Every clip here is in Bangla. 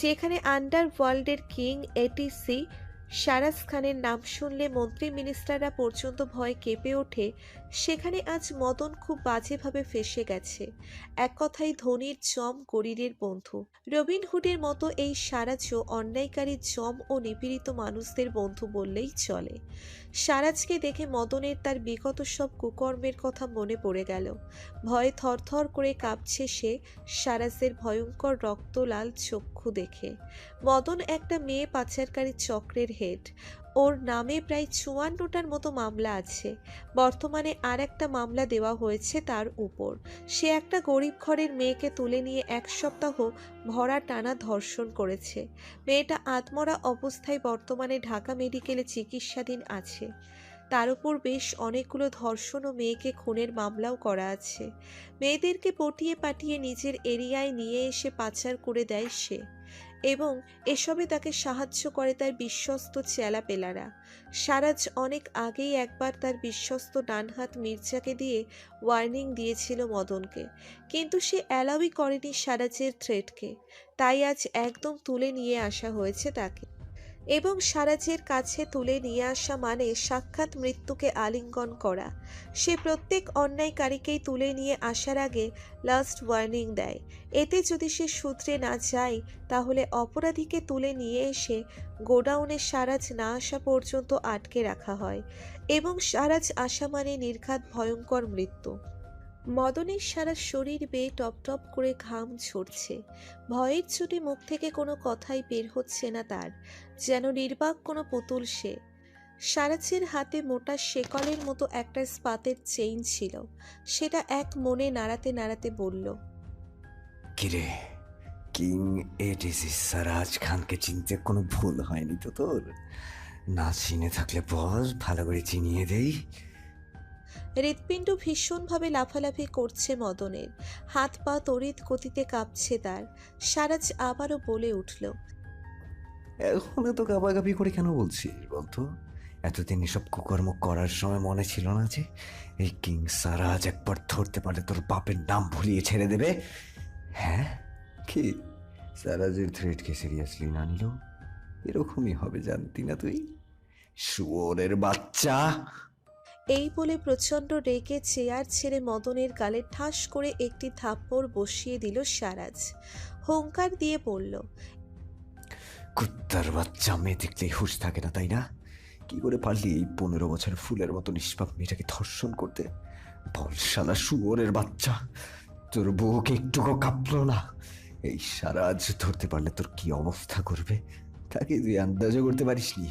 যেখানে আন্ডারওয়ার্ল্ডের কিং এটিসি শারাজ খানের নাম শুনলে মন্ত্রী মিনিস্টাররা পর্যন্ত ভয়ে কেঁপে ওঠে, সেখানে আজ মদন খুব বাজেভাবে ফেঁসে গেছে। এক কথায় ধনীর জম, গরিবের বন্ধু। রবিনহুডের মতো এই সারাজও অন্যায়কারী জম ও নিপীড়িত মানুষদের বন্ধু বললেই চলে। সারাজকে দেখে মদনের তার বিগত সব কুকর্মের কথা মনে পড়ে গেল। ভয়ে থরথর করে কাঁপছে সে সারাজের ভয়ঙ্কর রক্তলাল চক্ষু দেখে। মদন একটা মেয়ে পাচারকারী চক্রের হেড। ওর নামে প্রায় ৫৪টার মতো মামলা আছে। বর্তমানে আর একটা মামলা দেওয়া হয়েছে তার উপর। সে একটা গরিব ঘরের মেয়েকে তুলে নিয়ে ১ সপ্তাহ ভরা টানা ধর্ষণ করেছে। মেয়েটা আধমরা অবস্থায় বর্তমানে ঢাকা মেডিকেলে চিকিৎসাধীন আছে। তার উপর বেশ অনেকগুলো ধর্ষণ ও মেয়েকে খুনের মামলাও করা আছে। মেয়েদেরকে পটিয়ে পাঠিয়ে নিজের এরিয়ায় নিয়ে এসে পাচার করে দেয় সে, এবং এসবে তাকে সাহায্য করে তার বিশ্বস্ত চেলাপেলারা। সারাজ অনেক আগেই একবার তার বিশ্বস্ত ডানহাত মির্জাকে দিয়ে ওয়ার্নিং দিয়েছিল মদনকে, কিন্তু সে অ্যালাউই করেনি সারাজের থ্রেটকে। তাই আজ একদম তুলে নিয়ে আসা হয়েছে তাকে, এবং সারাজের কাছে তুলে নিয়ে আসা মানে সাক্ষাৎ মৃত্যুকে আলিঙ্গন করা। সে প্রত্যেক অন্যায়কারীকেই তুলে নিয়ে আসার আগে লাস্ট ওয়ার্নিং দেয়। এতে যদি সে শুধরে না যায়, তাহলে অপরাধীকে তুলে নিয়ে এসে গোডাউনে সারাজ না আসা পর্যন্ত আটকে রাখা হয়, এবং সারাজ আসা মানে নির্ঘাত ভয়ঙ্কর মৃত্যু। মদনের সারা শরীর বেয়ে টপ টপ করে ঘাম ঝরছে। ভয়ের চোটে মুখ থেকে কোনো কথাই বের হচ্ছে না তার, যেন নির্বাক কোনো পুতুল সে। সারাজের হাতে মোটা শেকলের মতো একটা ইস্পাতের চেইন ছিল। সেটা এক মনে নাড়াতে নাড়াতে বলল, কিরে, কিং এডিসি সারাজ খানকে চিনতে কোনো ভুল হয়নি তো তোর? না চিনে থাকলে বল, ভালো করে চিনিয়ে দেই। হৃৎপিণ্ড ভীষণভাবে লাফালাফি করছে মদনের। হাত পা তড়িৎ গতিতে কাঁপছে তার। সারাজ আবারও বলে উঠল, এখন এত কাঁপাকাঁপি করে কেন বলছিস বলতো? এতদিন এসব কুকর্ম করার সময় মনে ছিল না যে এই কিং সারাজ একবার ধরতে পারলে তোর বাপের নাম ভুলিয়ে ছেড়ে দেবে? হ্যাঁ, কি সারাজের থ্রেটকে সিরিয়াসলি না নিল? এরকমই হবে জানতি না তুই, শুয়োরের বাচ্চা? এই বলে প্রচণ্ড রেগে চেয়ার ছেড়ে মদনের গালে ঠাস করে একটি থাপ্পড় বসিয়ে দিল সারাজ। হুঙ্কার দিয়ে বলল, কুত্তার বাচ্চা, মেয়ে দেখলেই হুঁশ থাকে না তাই না? কি করে পারলি এই ১৫ বছর ফুলের মতো নিষ্পাপ মেয়েটাকে ধর্ষণ করতে? বল শালা শুয়োরের বাচ্চা, তোর বউকে একটুকু কাঁপলো না? এই সারাজ ধরতে পারলে তোর কি অবস্থা করবে তাকে তুই আন্দাজও করতে পারিসনি।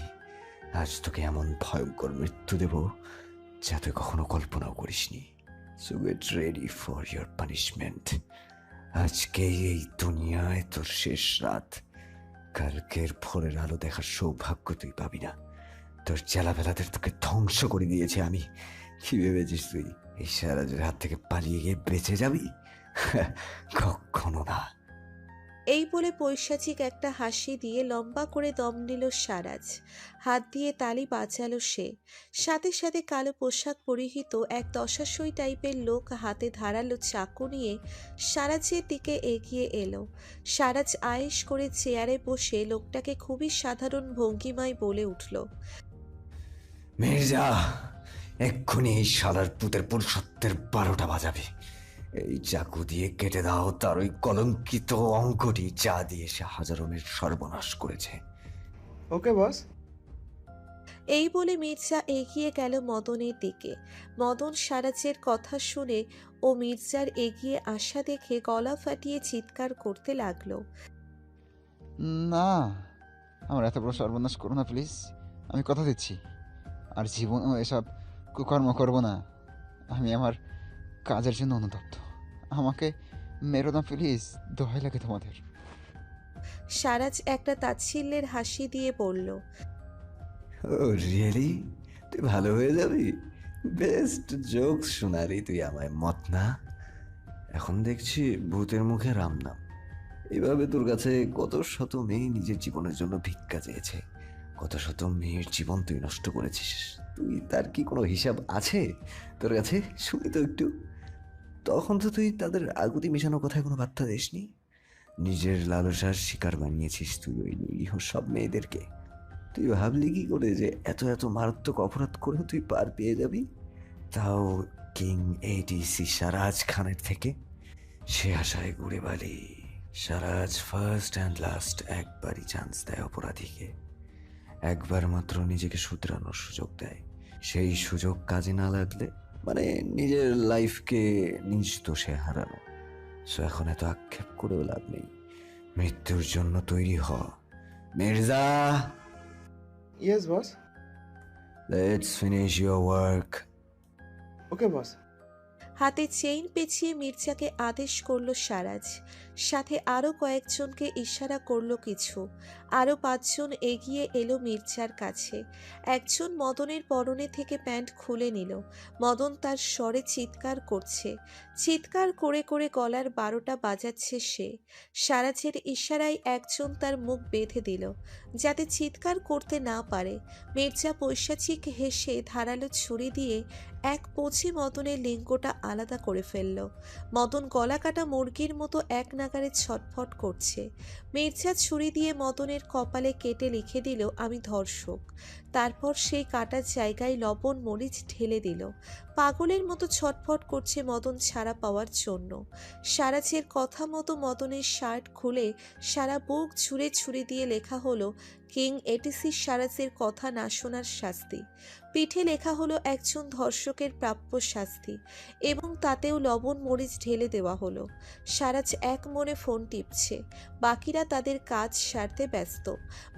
আজ তোকে এমন ভয়ঙ্কর মৃত্যু দেব যা তুই কখনো কল্পনাও করিসনি। So get ready for your punishment. আজকেই এই দুনিয়ায় তোর শেষ রাত। কালকের ভোরের আলো দেখার সৌভাগ্য তুই পাবি না। তোর চেলাবেলাদের তোকে ধ্বংস করে দিয়েছে আমি। কি ভেবেছিস তুই এই সারাজের হাত থেকে পালিয়ে গিয়ে বেঁচে যাবি? কখনো না। এই বলে পৈশাচিক একটা হাসি দিয়ে লম্বা করে দম নিল সারাজ। হাত দিয়ে তালি বাজালো সে। সাথে সাথে কালো পোশাক পরিহিত এক দশাসই টাইপের লোক হাতে ধারালো চাকু নিয়ে সারাজের দিকে এগিয়ে এলো। সারাজ আয়েশ করে চেয়ারে বসে লোকটাকে খুবই সাধারণ ভঙ্গিমায় বলে উঠল, মির্জা, এক্ষুনি এই শালার পুতের পুরুষত্বের ১২টা বাজাবে। এই চাকু দিয়ে কেটে দাও তার ওই কলঙ্কিত অঙ্কটি যা দিয়ে সে হাজারো মেয়ের সর্বনাশ করেছে। ওকে বস। এই বলে মির্জা এগিয়ে গেল মদনের দিকে। মদন সারাজের কথা শুনে ও মির্জার এগিয়ে আসা দেখে গলা ফাটিয়ে চিৎকার করতে লাগলো, না, আমার এত বড় সর্বনাশ করো না প্লিজ। আমি কথা দিচ্ছি আর জীবনেও এসব কুকর্ম করব না। আমি আমার কাজের জন্য অনুতপ্ত। আমাকে মেরো না প্লিজ, দোহাই লাগে তোমাদের। সারাজ একটা তাচ্ছিল্যের হাসি দিয়ে বলল, ও রিয়েলি? তুই ভালো হয়ে যাবি? বেস্ট জোক শোনারি তুই আমায়, মত না? এখন দেখছি ভূতের মুখে রাম নাম। এইভাবে তোর কাছে কত শত মেয়ে নিজের জীবনের জন্য ভিক্ষা চেয়েছে, কত শত মেয়ের জীবন তুই নষ্ট করেছিস। তুই তার কি কোনো হিসাব আছে তোর কাছে? শুনি তো একটু। তখন তো তুই তাদের আগুতি মেশানোর কথায় কোনো বার্তা দিসনি। নিজের লালসার শিকার বানিয়েছিস তুই ওই নিরীহ সব মেয়েদেরকে। তুই ভাবলি কি করে যে এত এত মারাত্মক অপরাধ করে তুই পার পেয়ে যাবি, তাও কিং এডিসি সারাজ খানের থেকে? সে আশায় ঘুরে বালি। সারাজ ফার্স্ট অ্যান্ড লাস্ট একবারই চান্স দেয় অপরাধীকে, একবার মাত্র নিজেকে শুধরানোর সুযোগ দেয়। সেই সুযোগ কাজে না লাগলে মানে নিজের লাইফকে নিজ দোষে হারানো। সো এখন এত আক্ষেপ করেও লাভ নেই, মৃত্যুর জন্য তৈরি হ। Mirza, Yes, boss. Let's finish your work. Okay, boss. হাতে চেইন পেঁচিয়ে মির্জাকে আদেশ করলো সারাজ। সাথে আরও কয়েকজনকে ইশারা করলো কিছু। আরও 5 জন এগিয়ে এলো মির্জার কাছে। একজন মদনের পরনে থেকে প্যান্ট খুলে নিল। মদন তার স্বরে চিৎকার করছে। চিৎকার করে করে গলার 12টা বাজাচ্ছে সে। সারাজের ইশারায় একজন তার মুখ বেঁধে দিল, যাতে চিৎকার করতে না পারে। মির্জা পৈশাচিক হেসে ধারালো ছুরি দিয়ে এক পোঁছে মদনের লিঙ্গটা আলাদা করে ফেলল। মদন গলা কাটা মুরগির মতো এক নাগারে ছটফট করছে। মির্জা ছুরি দিয়ে মদনের কপালে কেটে লিখে দিল, আমি ধর্ষক। তারপর সেই কাটার জায়গায় লবণ মরিচ ঢেলে দিল। পাগলের মতো ছটফট করছে মদন ছাড়া পাওয়ার জন্য। সারাজের কথা মতো মদনের শার্ট খুলে সারা বুক ছুঁড়ে ছুরি দিয়ে লেখা হলো, কিং এটিসি সারাজের কথা না শোনার শাস্তি। পিঠে লেখা হলো একজন ধর্ষকের প্রাপ্য শাস্তি, এবং তাতেও লবণ মরিচ ঢেলে দেওয়া হলো। সারাজ এক মনে ফোন টিপছে, বাকিরা তাদের কাজ সারতে ব্যস্ত।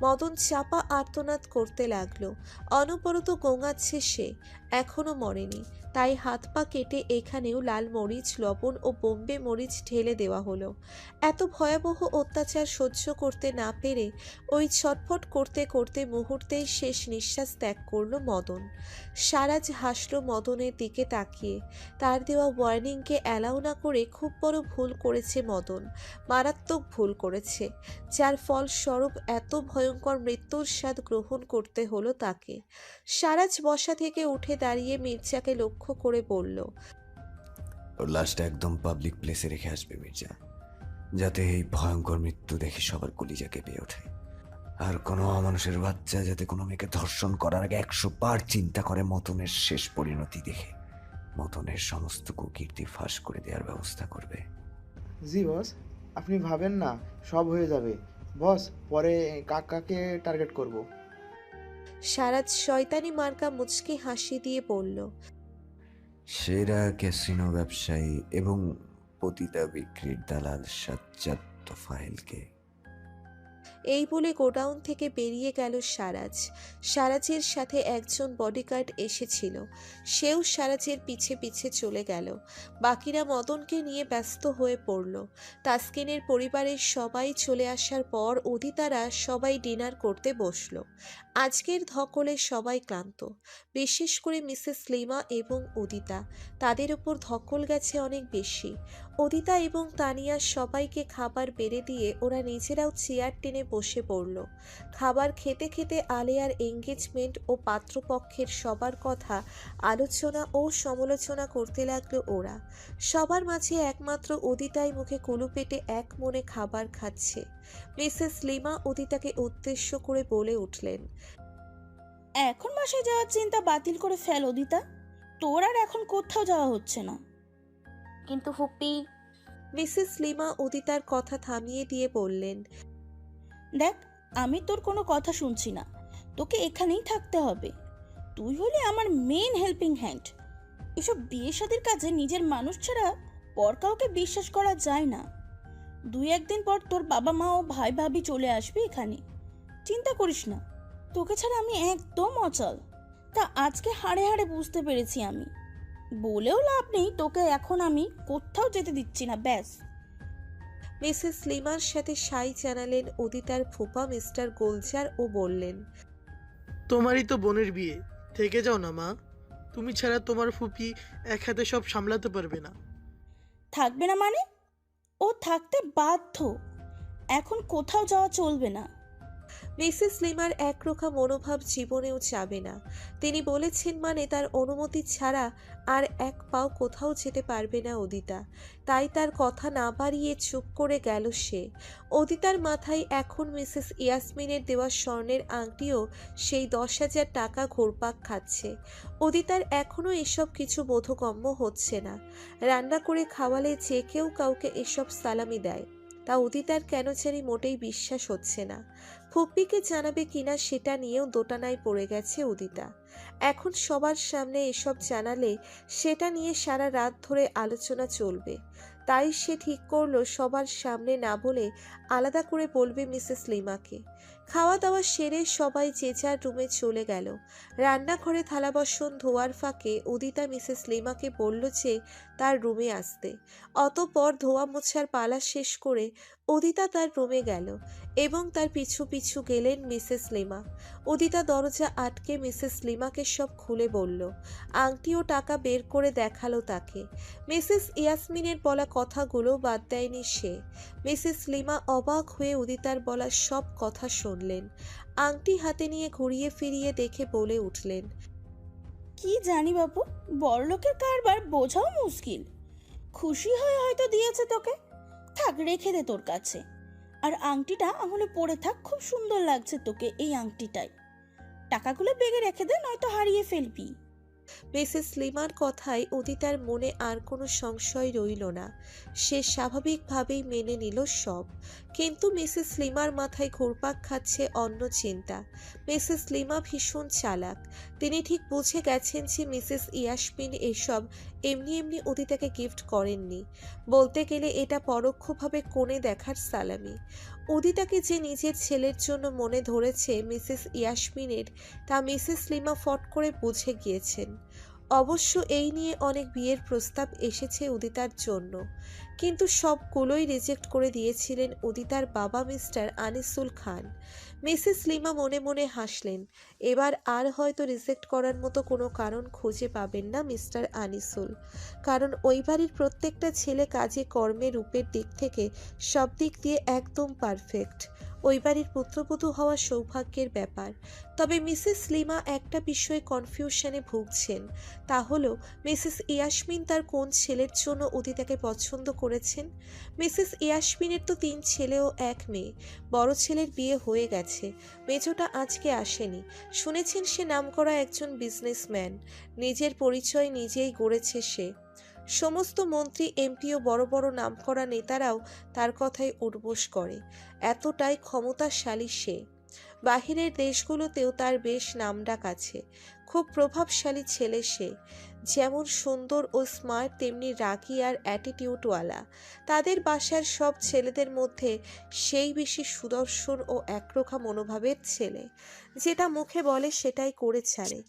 মদন চাপা আর্তনাদ করতে লাগলো। অনবরত গোঙাচ্ছে সে, এখনো মরেনি। তাই হাত পা কেটে এখানেও লাল মরিচ, লবণ ও বোম্বে মরিচ ঢেলে দেওয়া হলো। এত ভয়াবহ অত্যাচার সহ্য করতে না পেরে ওই ছটফট করতে করতে মুহূর্তেই শেষ নিঃশ্বাস ত্যাগ করলো মদন। সারাজ হাসল মদনের দিকে তাকিয়ে। তার দেওয়া ওয়ার্নিংকে অ্যালাউ না করে খুব বড় ভুল করেছে মদন, মারাত্মক ভুল করেছে, যার ফলস্বরূপ এত ভয়ঙ্কর মৃত্যুর স্বাদ গ্রহণ করতে হলো তাকে। সারাজ বসা থেকে উঠে দাঁড়িয়ে মির্জাকে লক্ষ্য করে বলল, ওর লাশটা একদম পাবলিক প্লেসে রেখে আসবে মির্জা, যাতে এই ভয়ঙ্কর মৃত্যু দেখে সবার কলিজা কেঁপে ওঠে। আর কোনো অমানুষের বাচ্চা যাতে কোনো মেয়েকে ধর্ষণ করার আগে 100 বার চিন্তা করে মতনের শেষ পরিণতি দেখে মতনের সমস্ত কুকীর্তি ফাঁস করে দেওয়ার ব্যবস্থা করবে। জি বস, আপনি ভাবেন না, সব হয়ে যাবে বস। পরে কাকাকে টার্গেট করব। সারাজ শয়তানি মার্কা মুচকি হাসি দিয়ে বলল, সেরা ক্যাসিনো ব্যবসায়ী এবং পতিতা বিক্রির দালাল সাজ্জাদ তোফায়েলকে। এই বলে গোডাউন থেকে বেরিয়ে গেল সারাজ। সারাজের সাথে একজন বডিগার্ড এসেছিল, সেও সারাজের পিছে পিছে চলে গেল। বাকিরা মদনকে নিয়ে ব্যস্ত হয়ে পড়ল। তাসকিনের পরিবারের সবাই চলে আসার পর অদিতারা সবাই ডিনার করতে বসল। আজকের ধকলে সবাই ক্লান্ত, বিশেষ করে মিসেস লিমা এবং অদিতা। তাদের উপর ধকল গেছে অনেক বেশি। অদিতা এবং তানিয়া সবাইকে খাবার বেড়ে দিয়ে ওরা নিজেরাও চেয়ার টেনে বসে পড়ল। খাবার খেতে খেতে আলেয়ার এঙ্গেজমেন্ট ও পাত্রপক্ষের সবার কথা আলোচনা ও সমালোচনা করতে লাগলো ওরা। সবার মাঝে একমাত্র অদিতাই মুখে কুলু পেটে এক মনে খাবার খাচ্ছে। মিসেস লিমা অদিতাকে উদ্দেশ্য করে বলে উঠলেন, এখন বাসায় যাওয়ার চিন্তা বাতিল করে ফেল অদিতা, তোর আর এখন কোথাও যাওয়া হচ্ছে না। কিন্তু ফুপি, মিসেস লিমা অদিতার কথা থামিয়ে দিয়ে বললেন, দেখ, আমি তোর কোনো কথা শুনছি না, তোকে এখানেই থাকতে হবে। তুই হলে আমার মেন হেল্পিং হ্যান্ড। এসব বিয়ে শাদির কাজে নিজের মানুষ ছাড়া পর কাউকে বিশ্বাস করা যায় না। 2-1 দিন পর তোর বাবা মা ও ভাই ভাবি চলে আসবে এখানে, চিন্তা করিস না। তোকে ছাড়া আমি একদম অচল, তা আজকে হাড়ে হাড়ে বুঝতে পেরেছি আমি। বলেও লাভ নেই, তোকে এখন আমি কোথাও যেতে দিচ্ছি না, ব্যাস। মিসেস লিমার সাথে সাই জানালেন অদিতার ফুপা মিস্টার গোলজার ও বললেন, তোমারই তো বোনের বিয়ে, থেকে যাও না মা। তুমি ছাড়া তোমার ফুপি এক হাতে সব সামলাতে পারবে না। থাকবে না মানে? ও থাকতে বাধ্য, এখন কোথাও যাওয়া চলবে না। মিসেস লিমার একরোখা মনোভাব জীবনেও যাবে না। তিনি বলেছেন মানে তার অনুমতি ছাড়া আর এক পাও কোথাও যেতে পারবে না উদিতা। তাই তার কথা না বাড়িয়ে চুপ করে গেল সে। উদিতার মাথায় এখন মিসেস ইয়াসমিনের দেওয়া স্বর্ণের আংটিও সেই 10,000 টাকা ঘুরপাক খাচ্ছে। উদিতার এখনও এসব কিছু বোধগম্য হচ্ছে না। রান্না করে খাওয়ালে যে কেউ কাউকে এসব সালামি দেয়, তা উদিতার কেন জানি মোটেই বিশ্বাস হচ্ছে না। ফুপ্পিকে জানাবে কিনা সেটা নিয়েও দোটানায় পড়ে গেছে উদিতা। এখন সবার সামনে এসব জানালে সেটা নিয়ে সারা রাত ধরে আলোচনা চলবে। তাই সে ঠিক করলো সবার সামনে না বলে আলাদা করে বলবে মিসেস লিমাকে। খাওয়া দাওয়া সেরে সবাই যে যার রুমে চলে গেল। রান্নাঘরে থালা বাসন ধোয়ার ফাঁকে উদিতা মিসেস লিমাকে বলল যে তার রুমে আসতে। অতঃপর ধোয়া মোছার পালা শেষ করে উদিতা তার রুমে গেল এবং তার পিছু পিছু গেলেন মিসেস লিমা। উদিতা দরজা আটকে মিসেস লিমাকে সব খুলে বলল। আংটি ও টাকা বের করে দেখালো তাকে। মিসেস ইয়াসমিনের বলা কথাগুলো বাদ দেয়নি সে। মিসেস লিমা অবাক হয়ে উদিতার বলা সব কথা শুনলেন। আংটি হাতে নিয়ে ঘুরিয়ে ফিরিয়ে দেখে বলে উঠলেন, কি জানি বাবু, বড়লোকের কারবার বোঝাও মুশকিল। খুশি হয়ে হয়তো দিয়েছে তোকে, থাক রেখে দে তোর কাছে। আর আংটিটা আঙুলে পরে থাক, খুব সুন্দর লাগছে তোকে এই আংটিটাই। টাকাগুলো বেগে রেখে দে, নয়তো হারিয়ে ফেলবি। মিসেস লিমার কথায় উদিতার মনে আর কোনো সংশয় রইল না। সে স্বাভাবিকভাবেই মেনে নিল সব। কিন্তু মিসেস লিমার মাথায় ঘুরপাক খাচ্ছে অন্য চিন্তা। মিসেস লিমা ভীষণ চালাক। তিনি ঠিক বুঝে গেছেন যে মিসেস ইয়াসমিন এসব এমনি এমনি উদিতাকে গিফট করেননি। বলতে গেলে এটা পরোক্ষভাবে কোণে দেখার সালামি। উদিতাকে যে নিজের ছেলের জন্য মনে ধরেছে মিসেস ইয়াসমিনের, তা মিসেস লিমা ফট করে বুঝে গিয়েছেন। অবশ্য এই নিয়ে অনেক বিয়ের প্রস্তাব এসেছে উদিতার জন্য, কিন্তু সবগুলোই রিজেক্ট করে দিয়েছিলেন উদিতার বাবা মিস্টার আনিসুল খান। মিসেস লিমা মনে মনে হাসলেন। এবার আর হয়তো রিজেক্ট করার মতো কোনো কারণ খুঁজে পাবেন না মিস্টার আনিসুল, কারণ ওই বাড়ির প্রত্যেকটা ছেলে কাজে কর্মে রূপের দিক থেকে সব দিক দিয়ে একদম পারফেক্ট। ওই বাড়ির পুত্রবধূ হওয়া সৌভাগ্যের ব্যাপার। তবে মিসেস লিমা একটা বিষয়ে কনফিউশনে ভুগছেন, তা হলো মিসেস ইয়াসমিন তার কোন ছেলের জন্য উদিতাকে পছন্দ করেছেন। মিসেস ইয়াসমিনের তো 3 ছেলে ও 1 মেয়ে। বড় ছেলের বিয়ে হয়ে গেছে, মেজোটা আজকে আসেনি। শুনেছেন সে নামকরা একজন বিজনেসম্যান। নিজের পরিচয় নিজেই গড়েছে সে। সমস্ত মন্ত্রী এমপি ও বড় বড় নামকরা নেতারাও তার কথায় উঠবোস করে, এতটাই ক্ষমতাশালী সে। বাহিরের দেশগুলোতেও তার বেশ নামডাক আছে। খুব প্রভাবশালী ছেলে সে। যেমন সুন্দর ও স্মার্ট, তেমনি রাগী আর অ্যাটিটিউডওয়ালা। তাদের বাসার সব ছেলেদের মধ্যে সেই বেশি সুদর্শন ও একরোখা মনোভাবের ছেলে। যেটা মুখে বলে সেটাই করে ছাড়ে।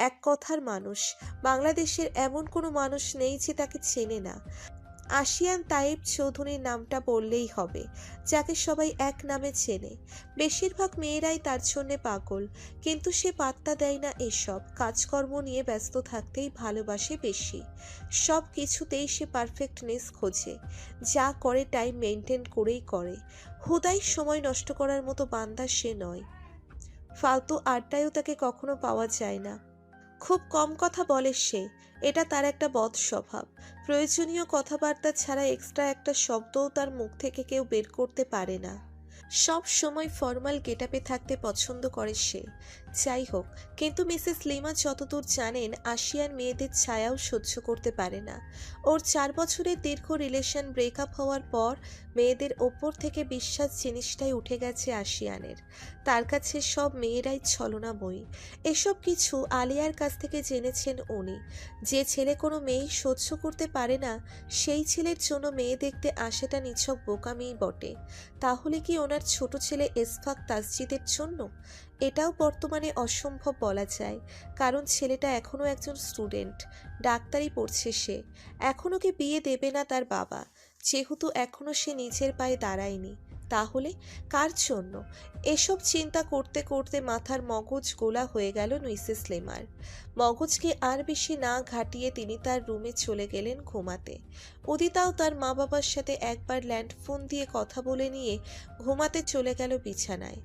এক কথার মানুষ। বাংলাদেশের এমন কোনো মানুষ নেই যে তাকে চেনে না। আশিয়ান তাইব চৌধুরীর নামটা বললেই হবে, যাকে সবাই এক নামে চেনে। বেশিরভাগ মেয়েরাই তার জন্যে পাগল, কিন্তু সে পাত্তা দেয় না এসব। কাজকর্ম নিয়ে ব্যস্ত থাকতেই ভালোবাসে বেশি। সব কিছুতেই সে পারফেক্টনেস খোঁজে। যা করে টাইম মেনটেন করেই করে। হুদাই সময় নষ্ট করার মতো বান্দা সে নয়। ফালতু আড্ডায়ও তাকে কখনো পাওয়া যায় না। খুব কম কথা বলে সে, এটা তার একটা বদ স্বভাব। প্রয়োজনীয় কথাবার্তা ছাড়া এক্সট্রা একটা শব্দও তার মুখ থেকে কেউ বের করতে পারে না। সব সময় ফর্মাল গেটআপে থাকতে পছন্দ করে সে। যাই হোক, কিন্তু মিসেস লিমা যতদূর জানেন আশিয়ান মেয়েদের ছায়াও সহ্য করতে পারে না। ওর 4 বছরের দীর্ঘ রিলেশন ব্রেকআপ হওয়ার পর মেয়েদের ওপর থেকে বিশ্বাস জিনিসটাই উঠে গেছে আশিয়ানের। তার কাছে সব মেয়েরাই ছলনাময়ী। এসব কিছু আলিয়ার কাছ থেকে জেনেছেন উনি। যে ছেলে কোনো মেয়ে সহ্য করতে পারে না, সেই ছেলের জন্য মেয়ে দেখতে আসাটা নিছক বোকামিই বটে। তাহলে কি ওনার ছোট ছেলে এসফাক তাসজিদের জন্য? এটাও বর্তমানে অসম্ভব বলা যায়, কারণ ছেলেটা এখনও একজন স্টুডেন্ট, ডাক্তারি পড়ছে সে। এখনও কি বিয়ে দেবে না তার বাবা, যেহেতু এখনও সে নিজের পায়ে দাঁড়ায়নি। তাহলে কার জন্য? এসব চিন্তা করতে করতে মাথার মগজ গোলা হয়ে গেল মিসেস লিমার। মগজকে আর বেশি না ঘাটিয়ে তিনি তার রুমে চলে গেলেন ঘুমাতে। উদিতাও তার মা বাবার সাথে একবার ল্যান্ড ফোন দিয়ে কথা বলে নিয়ে ঘুমাতে চলে গেল বিছানায়।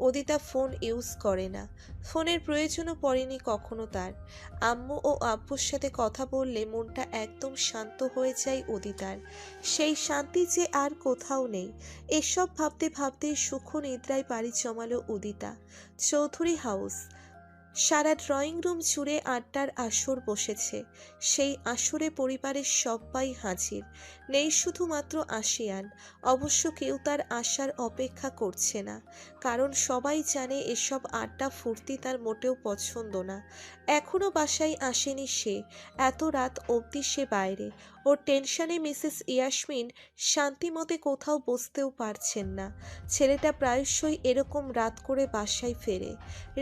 উদিতা ফোন ইউজ করে না, ফোনের প্রয়োজনও পড়েনি কখনো তার। আম্মু ও আব্বুর সাথে কথা বললে মনটা একদম শান্ত হয়ে যায় উদিতার। সেই শান্তি যে আর কোথাও নেই। এসব ভাবতে ভাবতেই সুখ নিদ্রায় পাড়ি জমালো উদিতা। চৌধুরী হাউস। সারা ড্রয়িং রুম জুড়ে আড্ডার আসর বসেছে। সেই আসরে পরিবারের সবাই হাজির, নেই শুধুমাত্র আশিয়ান। অবশ্য কেউ তার আসার অপেক্ষা করছে না, কারণ সবাই জানে এসব আড্ডা ফুর্তি তার মোটেও পছন্দ না। এখনো বাসায় আসেনি সে, এত রাত অবধি সে বাইরে। ওর টেনশনে মিসেস ইয়াসমিন শান্তিমতে কোথাও বসতেও পারছেন না। ছেলেটা প্রায়শই এরকম রাত করে বাসায় ফেরে।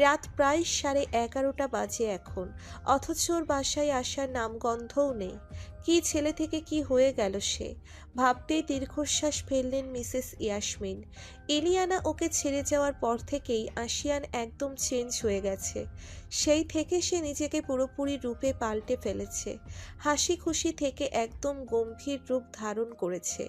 রাত প্রায় 11:30 বাজে এখন, অথচ ওর বাসায় আসার নামগন্ধও নেই। কি ছেলে থেকে কি হয়ে গেল সে? ভাবতেই দীর্ঘশ্বাস ফেললেন মিসেস ইয়াসমিন। ইলিয়ানা ওকে ছেড়ে যাওয়ার পর থেকেই আশিয়ান একদম চেঞ্জ হয়ে গেছে। সেই থেকে সে নিজেকে পুরোপুরি রূপে পাল্টে ফেলেছে। হাসি খুশি থেকে একদম গম্ভীর রূপ ধারণ করেছে।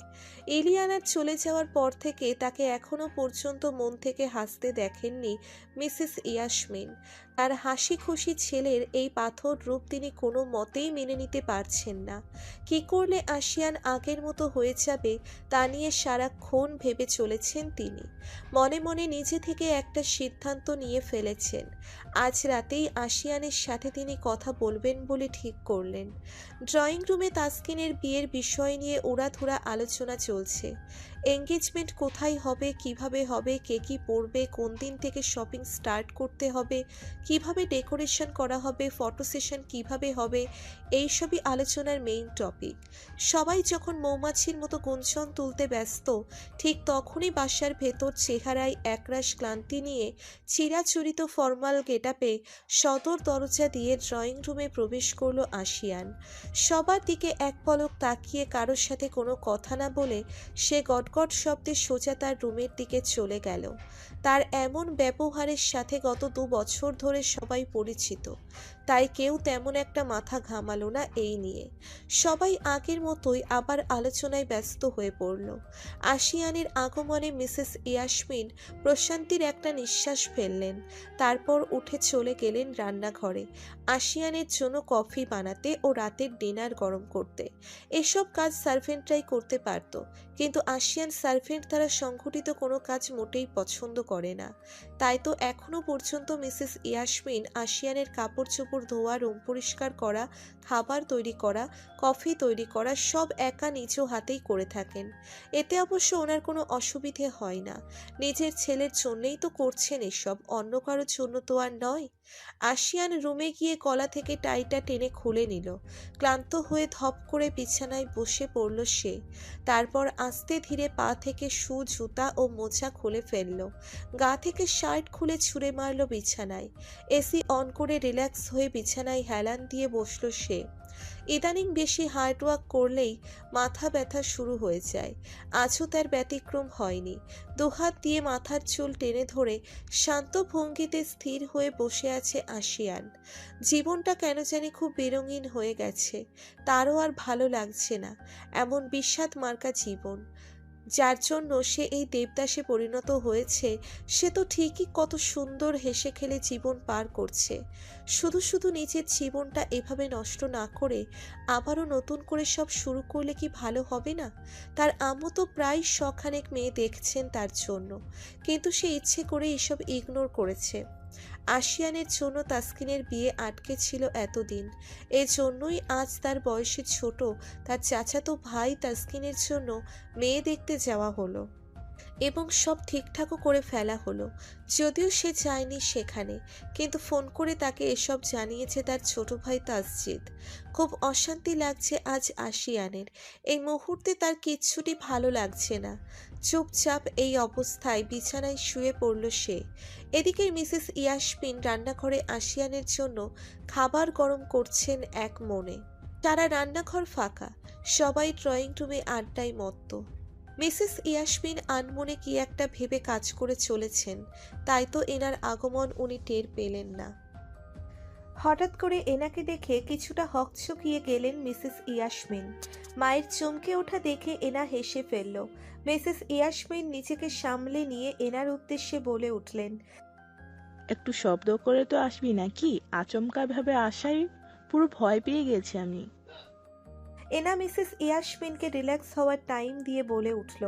ইলিয়ানার চলে যাওয়ার পর থেকে তাকে এখনো পর্যন্ত মন থেকে হাসতে দেখেননি মিসেস ইয়াসমিন। তার হাসি খুশি ছেলের এই পাথর রূপ তিনি কোনো মতেই মেনে নিতে পারছেন না। কি করলে আশিয়ান আগের মতো হয়ে যাবে তা নিয়ে সারাক্ষণ ভেবে চলেছেন তিনি। মনে মনে নিজে থেকে একটা সিদ্ধান্ত নিয়ে ফেলেছেন। আজ রাতেই আশিয়ানের সাথে তিনি কথা বলবেন বলে ঠিক করলেন। ড্রয়িং রুমে তাসকিনের বিয়ের বিষয় নিয়ে উড়াধুরা আলোচনা চলছে। এঙ্গেজমেন্ট কোথায় হবে, কিভাবে হবে, কে কি পরবে, কোন দিন থেকে শপিং স্টার্ট করতে হবে, কিভাবে ডেকোরেশন করা হবে, ফটো সেশন কিভাবে হবে, এইসবই আলোচনার মেইন টপিক। সবাই যখন মৌমাছির মতো গুঞ্জন তুলতে ব্যস্ত, ঠিক তখনই বাসার ভেতর চেহারায় একরাশ ক্লান্তি নিয়ে চিরাচরিত ফর্মাল গেটআপে সদর দরজা দিয়ে ড্রয়িং রুমে প্রবেশ করলো আশিয়ান। সবার দিকে এক পলক তাকিয়ে কারোর সাথে কোনো কথা না বলে সে গটগট শব্দে সোজা তার রুমের দিকে চলে গেল। তার এমন ব্যবহারের সাথে গত 2 বছর ধরে সবাই পরিচিত, তাই কেউ তেমন একটা মাথা ঘামালো না এই নিয়ে। সবাই আগের মতোই আবার আলোচনায় ব্যস্ত হয়ে পড়ল। আশিয়ানের আগমনে মিসেস ইয়াসমিন প্রশান্তির একটা নিঃশ্বাস ফেললেন। তারপর উঠে চলে গেলেন রান্নাঘরে আশিয়ানের জন্য কফি বানাতে ও রাতের ডিনার গরম করতে। এসব কাজ সার্ভেন্টরাই করতে পারত, কিন্তু আশিয়ান সার্ভেন্ট দ্বারা সংঘটিত কোনো কাজ মোটেই পছন্দ করে না। তাই তো এখনো পর্যন্ত মিসেস ইয়াসমিন আশিয়ানের কাপড় চোপড় ধোয়া, রুম পরিষ্কার করা, খাবার তৈরি করা, কফি তৈরি করা সব একা নিজ হাতেই করে থাকেন। এতে অবশ্য ওনার কোনো অসুবিধে হয় না। নিজের ছেলের জন্যই তো করছেন এসব, অন্য কারোর জন্য তো আর নয়। আশিয়ান রুমে গিয়ে গলা থেকে টাইটা টেনে খুলে নিল। ক্লান্ত হয়ে ধপ করে বিছানায় বসে পড়ল সে। তারপর আস্তে ধীরে পা থেকে শু, জুতা ও মোজা খুলে ফেলল। গা থেকে শার্ট খুলে ছুঁড়ে মারল বিছানায়। এসি অন করে রিল্যাক্স হয়ে বিছানায় হেলান দিয়ে বসল সে। ইদানিং বেশি হার্ডওয়ার্ক করলেই মাথা ব্যথা শুরু হয়ে যায়। আজও তার ব্যতিক্রম হয়নি। দুহাত দিয়ে মাথার চুল টেনে ধরে শান্ত ভঙ্গিতে স্থির হয়ে বসে আছে আশিয়ান। জীবনটা কেন জানি খুব বেরঙিন হয়ে গেছে। তারও আর ভালো লাগছে না এমন বিষাদ মার্কা জীবন। যার জন্য সে এই দেবদাসে পরিণত হয়েছে সে তো ঠিকই কত সুন্দর হেসে খেলে জীবন পার করছে। শুধু শুধু নিজের জীবনটা এভাবে নষ্ট না করে আবারও নতুন করে সব শুরু করলে কি ভালো হবে না? তার আম্মু তো প্রায় শখানেক মেয়ে দেখছেন তার জন্য, কিন্তু সে ইচ্ছে করে এসব ইগনোর করেছে। আশিয়ানের জন্য তাসকিনের বিয়ে আটকে ছিল এতদিন। এজন্যই আজ তার বয়সে ছোট তার চাচাতো ভাই তাসকিনের জন্য মেয়ে দেখতে যাওয়া হলো এবং সব ঠিকঠাকও করে ফেলা হলো। যদিও সে যায়নি সেখানে, কিন্তু ফোন করে তাকে এসব জানিয়েছে তার ছোট ভাই তাসজিদ। খুব অশান্তি লাগছে আজ আশিয়ানের। এই মুহূর্তে তার কিচ্ছুটি ভালো লাগছে না। চুপচাপ এই অবস্থায় বিছানায় শুয়ে পড়ল সে। এদিকে মিসেস ইয়াসমিন রান্নাঘরে আশিয়ানের জন্য খাবার গরম করছেন এক মনে। তারা রান্নাঘর ফাঁকা, সবাই ড্রয়িং রুমে আড্ডায় মত্ত। মিসেস ইয়াসমিন আনমনে কি একটা ভেবে কাজ করে চলেছেন, তাই তো এনার আগমন উনি টের পেলেন না। হঠাৎ করে এনাকে দেখে কিছুটা হকচকিয়ে গেলেন মিসেস ইয়াসমিন। মায়ের চমকে ওঠা দেখে এনা হেসে ফেলল। মিসেস ইয়াসমিন নিজেকে সামলে নিয়ে এনার উদ্দেশ্যে বলে উঠলেন, একটু শব্দ করে তো আসবি নাকি? আচমকা ভাবে আসায় পুরো ভয় পেয়ে গেছি আমি। এনা মিসেস ইয়াসমিনকে রিল্যাক্স হওয়ার টাইম দিয়ে বলে উঠল,